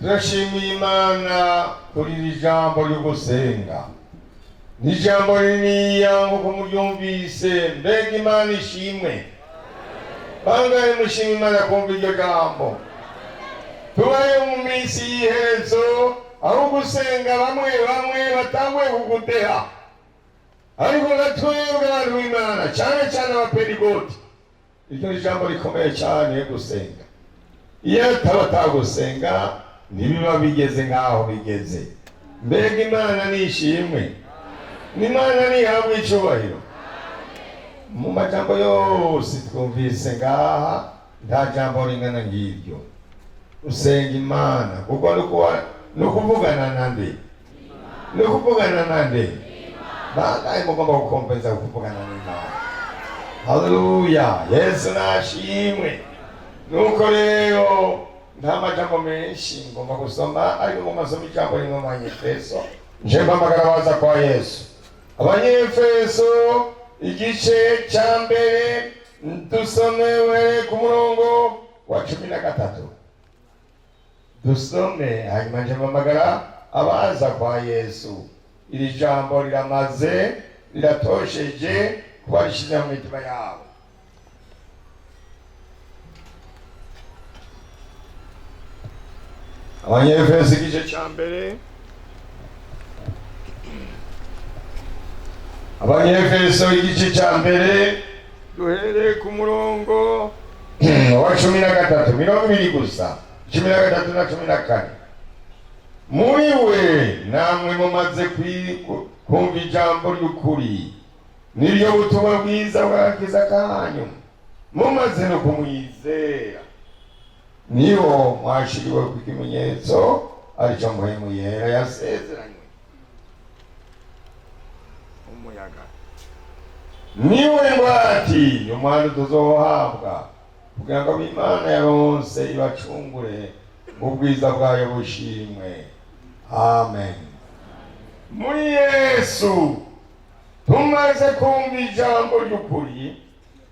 turashimiye Imana kuri iri jambo ryo gusenga. Ni jambo rininiya nk'uko muryumvise, mbega Imana ishimwe. Bangahe mushima Imana kumva iryo jambo? Tubaye mu minsi y'iherezo, aho gusenga bamwe batanguye kugudeha, ariko twebwe abantu b'Imana cyane cyane abapentegoti, iryo ni jambo rikomeye cyane gusenga. Iyo atagusenga ntibiba bigeze nk'aho bigeze. Mbega Imana nishimwe, n'Imana nihabwe icyubahiro. Mu majambo yose twumvise ngaha nta jambo ringana ngiryo. Usenga Imana kuko no kuvugana nande, no kuvugana nande, bangahe mugomba gukompenza kuvugana n'Imana. Haleluya, Yesu nashimwe. Nuko rero nta majambo menshi ngomba gusoma, ariko ngomba gusoma ijambo rimwe mu Banyefeso. Nje mpamagara baza kwa Yesu. Abanyefeso igice cya mbere, dusomewe ku murongo wa 13. Dusome hanyuma nje mpamagara abaza kwa Yesu. Iri jambo riramaze, riratosheje kuba rishize mu mitima yabo. Abanyefeso igice cya mbere, Abanyefeso igice cya mbere, duhere ku murongo wa 13, mirongo ibiri gusa, 13 na 14. Muri we namwe mumaze kumva ijambo ry'ukuri, niryo butumwa bwiza bw'agakiza kanyu, mumaze no kumwizera. Niho mwashiriwe ku kimenyetso aricyo mpwemu yera yasezeranywe, umuyaga. Niwe ngwati y'umwana tuzohabwa, kugira ngo Imana yaronse ibacungure mu bwiza bwayo bushimwe. Amen. Muri Yesu tumaze kumva ijambo ry'ukuri,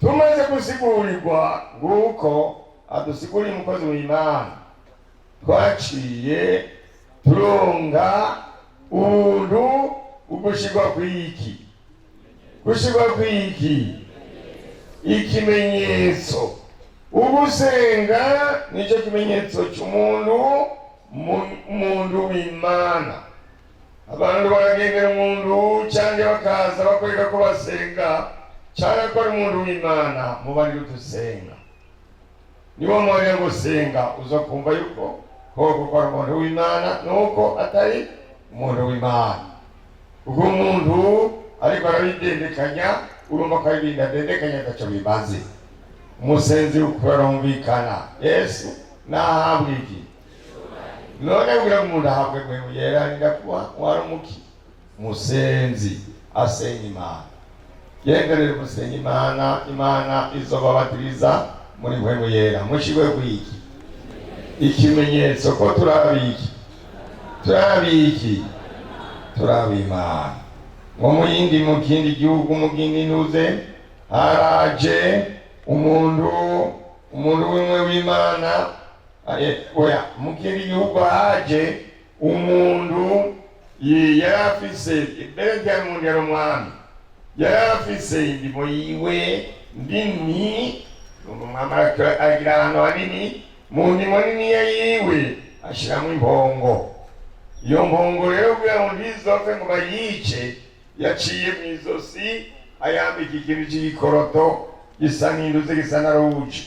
tumaze gusigurirwa nguko adusiguriye umukozi w'Imana, twaciye turonga ubuntu ugushirwa kw'iki, gushirwa kw'iki ikimenyetso. Ugusenga nicyo kimenyetso cy'umuntu w'Imana. Abantu baragendera umuntu cyangwa bakaza bakorera ko basenga cyangwa ko ari umuntu w'Imana, mubarire dusenga. Niba mwanya gusenga uzakumva yuko koko ari umuntu w'Imana nuko atari umuntu w'Imana. Ubwo umuntu ariko arabidendekanya, urumva ko ari bindendekanya gacho bibaze. Umusenzi ukurumvikana. Yesu nahabwe iki? None kugira umuntu ahabwe mpwemu yera ndakuba warumuki musenzi asenga Imana. Yengerere musenga Imana, Imana izobabatiriza muri mpwemu yera. Mushigwe kwiki ikimenyetso ko turabiki, turabimana. Mu kindi gihugu mu kindi ntuze haraje umuntu w'imwe w'Imana. Oya, mu kindi gihugu haje umuntu yarafise imbere ya muntu yari umwami, yarafise indimo yiwe ndini. Umwami agira ahantu hanini, mu ndimo nini yiwe ashiramo impongo. Iyo mpongo rero kugira ngo ntizopfe ngo bayice, yaciye mu izosi ayambika ikintu cy'igikoroto gisa n'induze, gisa na rouge,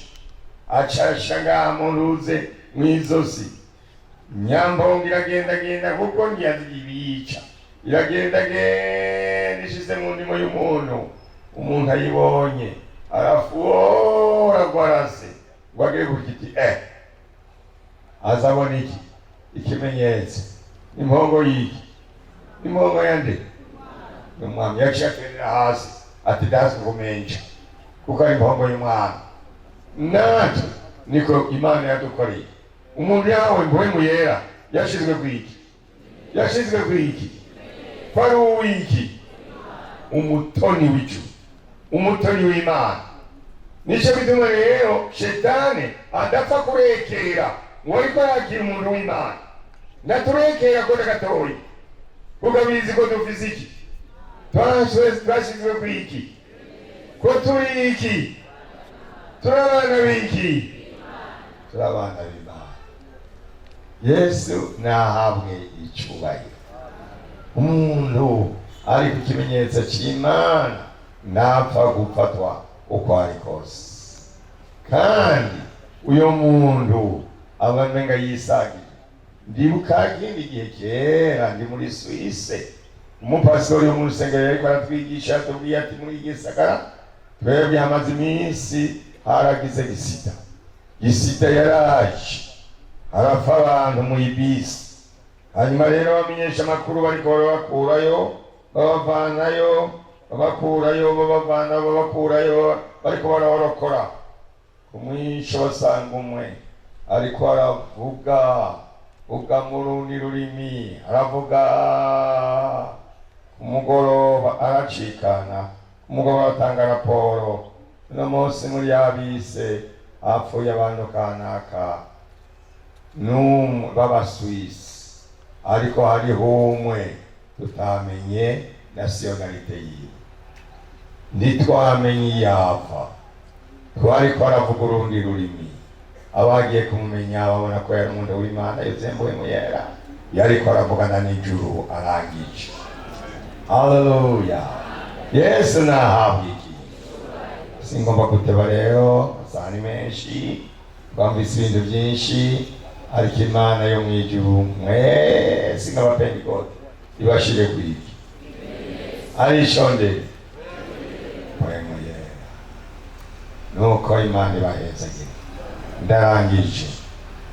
acasha ngaha mu nduze mu izosi. Nyambongo iragenda kuko ntiyazi ibiyica, iragenda ishize mu ndimo y'umuntu. Umuntu ayibonye arafuora gwarase ngo agere ku giti, azabona iki ikimenyetso. Impongo yiki, impongo yande umwami yaciye hasi ati dazi kumenja kuko ari impongo y'umwami. Natwe niko Imana yadukoreye. Umuntu yawe mpwemu yera yashizwe kwiki, kwari uwiki, umutoni w'ijuru, umutoni w'Imana. Nico bituma rero shetani adapfa kurekera ngo ariko yakira umuntu w'Imana. ndaturekera ko gatoyi ugabizi ko dufise iki twashizwe kwiki ko turi iki turabana biki turabana b'Imana. Yesu nahabwe icubahiro. Umuntu ari ku kimenyetso c'Imana napfa gufatwa uko ari kose, kandi uyo muntu abamenga yisagiye. Ndibuka kindi gihe kera ndi muri Suisse, umupastori wo mu rusengero yariko aratwigisha, atubwiye ati muri Gisagara twebwe hamaze iminsi haragize gisita yaraje harapfa abantu mu ibisi. Hanyuma rero bamenyesha amakuru bariko babakurayo babavanayo bariko barabarokora. Kumwisho basanga umwe ariko aravuga mu rundi rurimi, aravuga kumugoroba aracikana, kumugoroba atanga raporo, uno munsi muri yabise hapfuye abantu kanaka b'Abaswisi, ariko hariho umwe tutamenye nationalite yiwe, ntitwamenye iyava, twariko aravuga urundi rurimi. Abagiye kumumenya babona ko yari umuntu w'Imana yuzembuwe mu yera, yariko aravugana n'ijuru arangije. Haleluya! Yesu nahabwe iki. Singomba guteba rero, asani menshi, twumvise ibintu byinshi, ariko Imana yo mw'ijuru mwese nk'abapentekote ibashire kwiki. Arishondere mu yera. Nuko Imana ibahezagire. Ndarangije,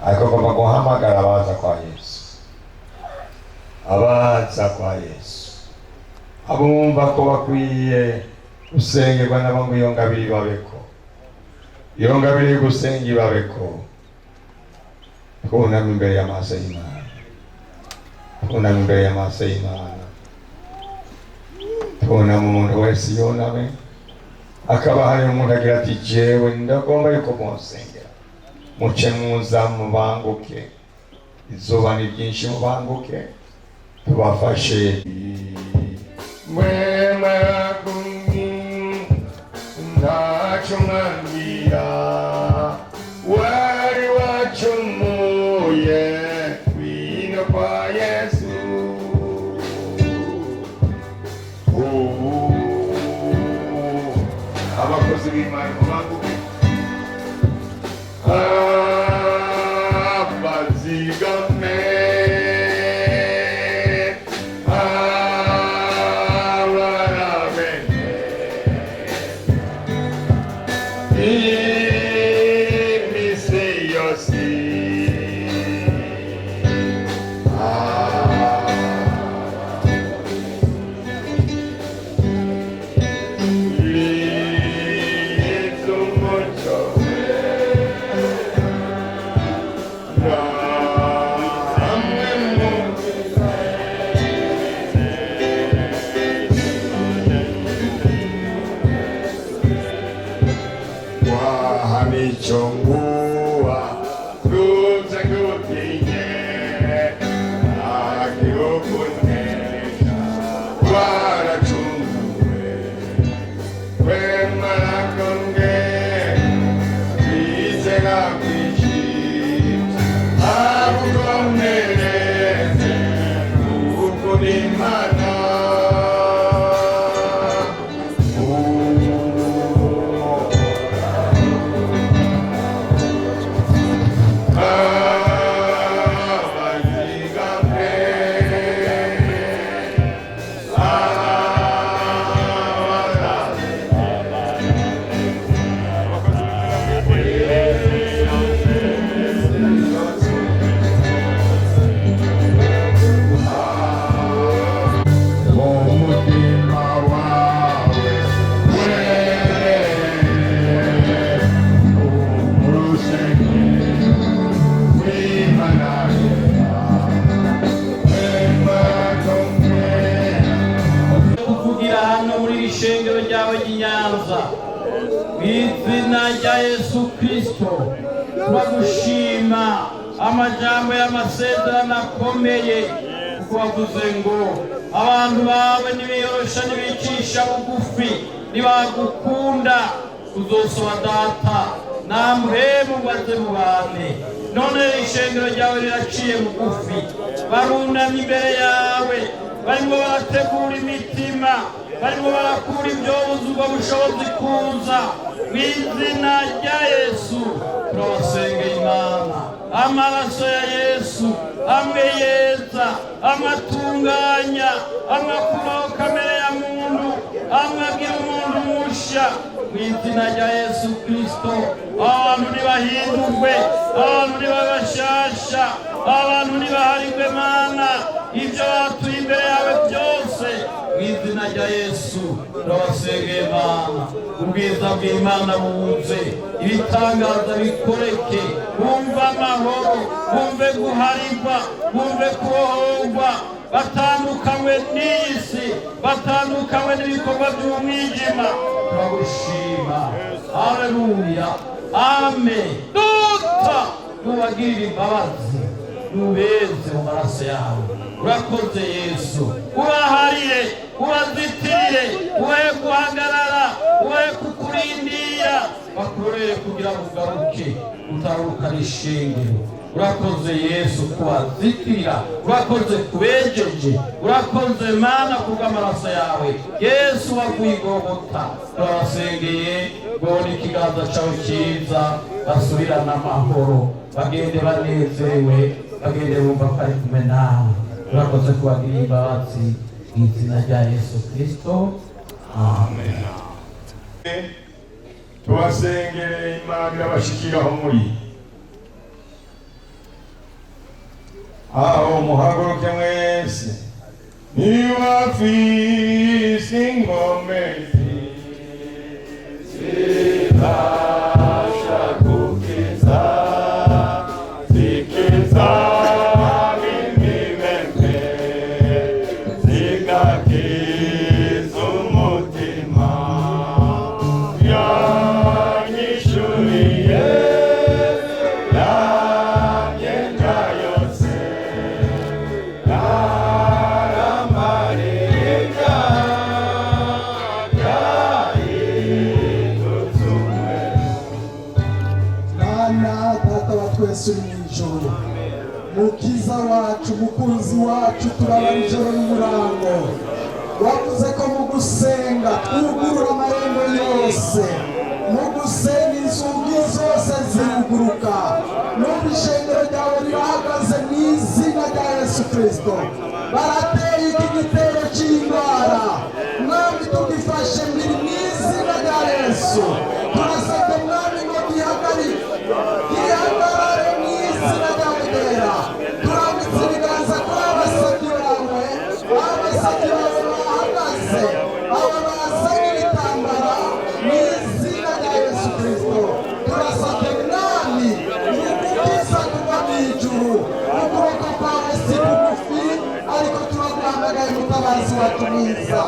ariko ngomba guhamagara abaza kwa Yesu, abumva ko bakwiye gusengerwa nabo ngo iyo ngabire ibabeko. Twuname imbere y'amaso y'Imana, twuname umuntu wese yuname, akaba hari umuntu agira ati jewe ndagomba yuko munsengera, muce muza mubanguke, izuba ni byinshi, mubanguke tubafashe. Mwemera ntacyo mwambwira, wari wacumuye wino kwa Yesu. Abakozi b'Imana mubanguke, abazigame chongua ruza ngutinye akirokuneka warachunguwe wemarakonge izera kwishi akukomereze ukulimana Izina rya Yesu Kristo turagushima amajambo y'amasezerano akomeye, kuko wavuze ngo abantu bawe nibiyorosha nibicisha bugufi nibagukunda uzosoba data namuhemu baze mubane. None ishengero ryawe riraciye bugufi, barunamye imbere yawe, barimo barategura imitima, barimo barakura ibyobuze ubwo bushobozi kuza. Mw'izina rya Yesu turabasengeye Imana, amaraso ya Yesu amwe yeza, amatunganya, amakuraho kamere ya muntu, amwe agira umuntu musha. Mw'izina rya Yesu Kristo abantu nibahindurwe, abantu nibabashasha, abantu nibaharirwe Mana ibyo batuye imbere yawe byose. Mw'izina rya Yesu turabasengeye Mana, ubwiza bw'Imana buze, ibitangaza bikoreke, bumve amahoro, bumve guharirwa, bumve kubohorwa, batandukanywe n'isi, batandukanywe n'ibikorwa by'umwijima. Turagushima, haleluya, amen. Duta nubagirira imbabazi, nubeze mu maraso yawe. Urakoze Yesu, ubaharire, ubazitirire, ubahe guhagarara, ubahe kukurindira, bakurere kugira ngo ugaruke utarukana ishengero. Urakoze Yesu kubazitirira, urakoze kubejeje, urakoze Mana kubw'amaraso yawe Yesu wavuye Igogota. Turabasengeye bona ikiganza cyawe cyiza, basubirana amahoro, bagende banezerewe, bagende bumva ko ari kumwe nawe. Urakoze kubagirira imbabazi mu izina rya Yesu Kristo, amen. Tubasengere Imana irabashikiraho muri aho muhaguruke mwese, niwafise ingomezi zibasha gukiza, zikiza imibembe, zigakiza umutima, yanyishuriye Mukiza wacu, mukunzi wacu, turaba ijoro n'umurango. Wavuze ko mu gusenga twugurura amarembo yose, mu gusenga inzugi zose ziruguruka. N'ubu ishengero ryawe rirahagaze mu izina rya Yesu Kristo. Barateye iki gitero cy'indwara, mwami tugifashe mbiri mu izina rya Yesu. Turasabye mwami ngo gihagarare mu izina ryawe ryera. Turambitse ibiganza kuri abasabyi bawe, abasabyi bawe bahagaze, aba bazanye ibitambara mu izina rya Yesu Kristo. Turasabye mwami umukiza kuva mu ijuru, ukuboko kwawe si kugufi, ariko turaguhamagaye mutabazi wacu mwiza.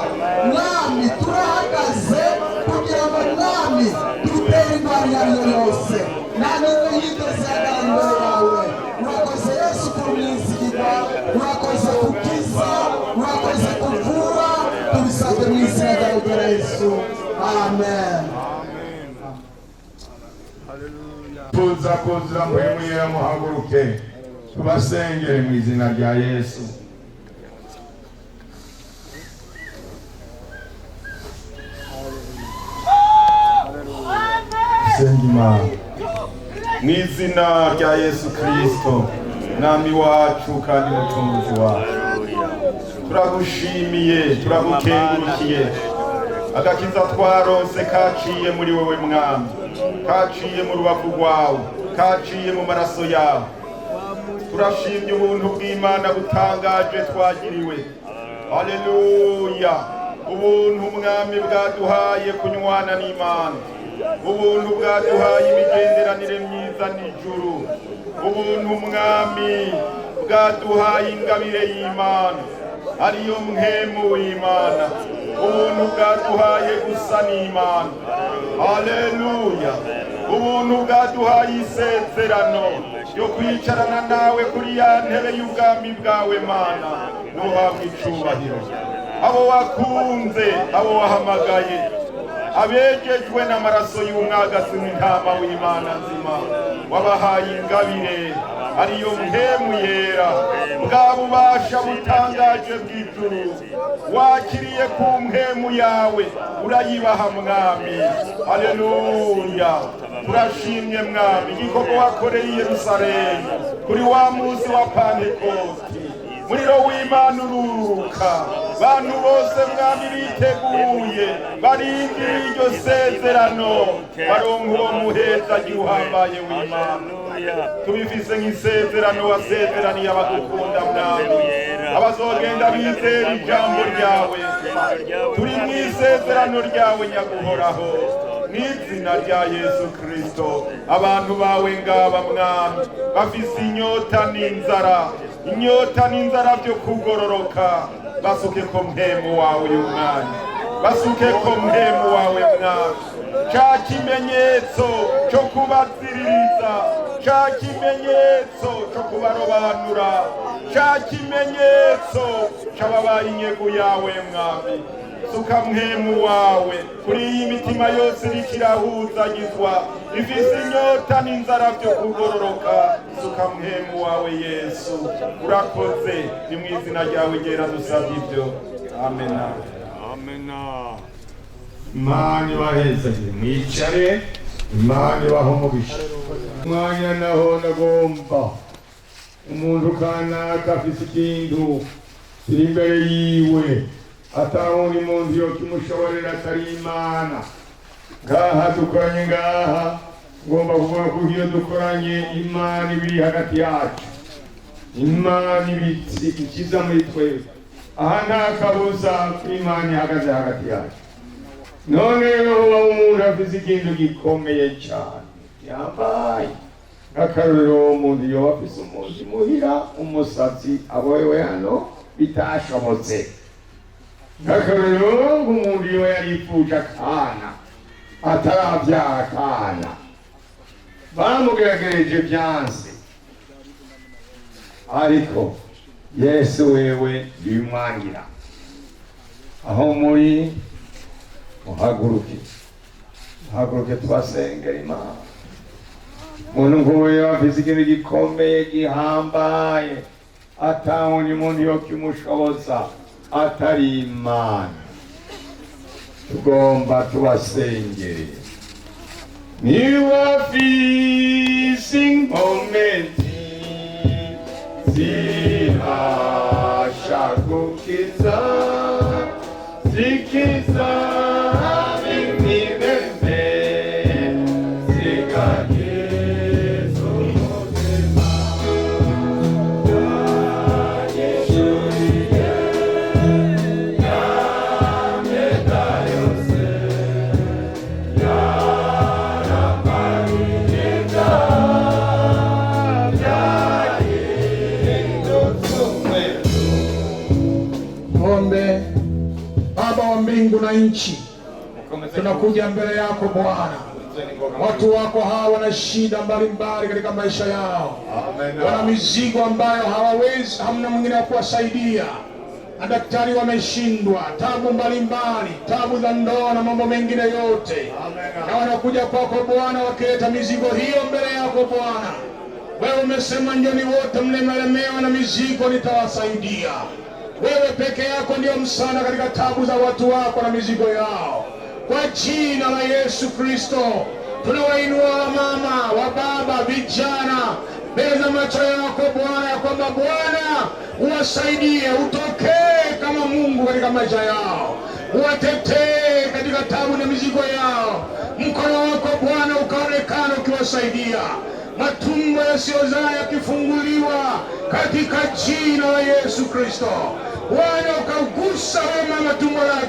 Mwami turahagaze kugira ngo mwami dutere indwara iyo ari yo yose, nta n'imwe yigeze ihagarara imbere yawe. Urakoze Yesu kumwizigirwa, urakoze kukiza, urakoze kuvura. Tubisabye mu izina ryawe ryera Yesu, amen. Tuza kuzura muhemuyera muhaguruke, tubasengere mu izina rya Yesu. Senga Imana mu izina rya Yesu Kristo, mwami wacu kandi mucunguzi wacu. Turagushimiye, turagukengurukiye. Agakiza twaronse kaciye muri wowe mwami, kaciye mu rubavu rwawe, kaciye mu maraso yawe. Turashimye ubuntu bw'Imana butangaje twagiriwe. Haleluya! Ubuntu mwami bwaduhaye kunywana n'Imana, ubuntu bwaduhaye imigenderanire myiza n'ijuru, ubuntu mwami bwaduhaye ingabire y'Imana ariyo mpemu w'Imana, ubuntu bwaduhaye gusa n'Imana. haleluya. Ubuntu bwaduhaye isezerano yo kwicarana nawe kuri ya ntebe y'ubwami bwawe Mana, nuhabwe icubahiro. Abo wakunze, abo wahamagaye, abejejwe n'amaraso y'umwagazi w'intama w'Imana nzima, wabahaye ingabire ariyo mpemu yera, bwa bubasha butangaje bw'ijuru, wakiriye ku mpemu yawe urayibaha Mwami. Haleluya. Turashimye Mwami igikorwa wakoreye i Yerusalemu kuri wa munsi wa Pentekosti. Muriro w'Imana ururuka, bantu bose Mwami biteguye barindiriye iryo sezerano, baronka uwo muhezaji uhambaye w'Imana. Tubifise nk'isezerano wasezeraniye abagukunda Mwami, abazogenda bizera ijambo ryawe. Turi mw'isezerano ryawe nyaguhoraho, n'izina rya Yesu Kristo. Abantu bawe ngaba Mwami, bafise inyota n'inzara byo kugororoka, basuke ko mpemu wawe y'umwanya, basuke ko mpemu wawe Mwami. Ca kimenyetso cyo kubaziririza, ca kimenyetso cyo kubarobanura, ca kimenyetso c'ababaye inyego yawe Mwami. Suka mpemu wawe kuri iyi mitima yose irikirahuzagizwa, ifise inyota n'inzara byo kugororoka. Suka mpemu wawe Yesu, urakoze. Ni mu izina ryawe ryera dusabye ibyo, amen. Imana ibahezagire, mwicare. Imana ibahe umugisha. Umwanya naho ndagomba umuntu kanaka afise ikintu kiri imbere yiwe, atawundi muntu yo kimushoborera atari Imana. Ngaha dukoranye, ngaha ngomba kuvuga ko iyo dukoranye Imana ibiri hagati yacu, Imana ikiza muri twebwe. Aha nta kabuza ko Imana ihagaze hagati yacu. None rero umuntu afise ikintu gikomeye cyane yambaye, nk'akarorero umuntu yoba afise umunsi muhira umusatsi abohewe hano bitashobotse. Nk'akarorero umuntu yoba yaripfuje akana ataravyara akana, bamugeragereje vyanse, ariko Yesu wewe bimwangira. Aho muri muhaguruke tubasengera Imana. Umuntu nk'uyu afise ikintu gikomeye gihambaye, atawundi muntu yo kimushoboza atari Imana. Tugomba tubasengere. Niba afise inkomezi zibasha gukiza, zikiza imibembe, zikagiza umutima, yanyishuriye yameda yose, yaramariye byahindutse umweru. Ng'ombe Baba wa mbingu na nchi, tunakuja mbele yako Bwana. Watu wako hawa wana shida mbalimbali katika maisha yao, wana mizigo ambayo hawawezi, hamna mwingine wa kuwasaidia. Madaktari wameshindwa, tabu mbalimbali, tabu za ndoa na mambo mengine yote, na wanakuja kwako Bwana wakileta mizigo hiyo mbele yako Bwana. Wewe umesema njoni wote mlemelemewa na mizigo, nitawasaidia. Wewe peke yako ndio msaada katika tabu za watu wako na mizigo yao. Kwa jina la Yesu Kristo, tunawainua mama, wa baba, vijana mbele za macho yako Bwana, ya kwamba Bwana uwasaidie, utokee kama Mungu katika maisha yao, uwatetee katika tabu na mizigo yao. Mkono wako Bwana ukaonekana ukiwasaidia, matumbo yasiyozaa yakifunguliwa katika jina la Yesu Kristo. Bwana ukagusa wewe mama tumbo lake.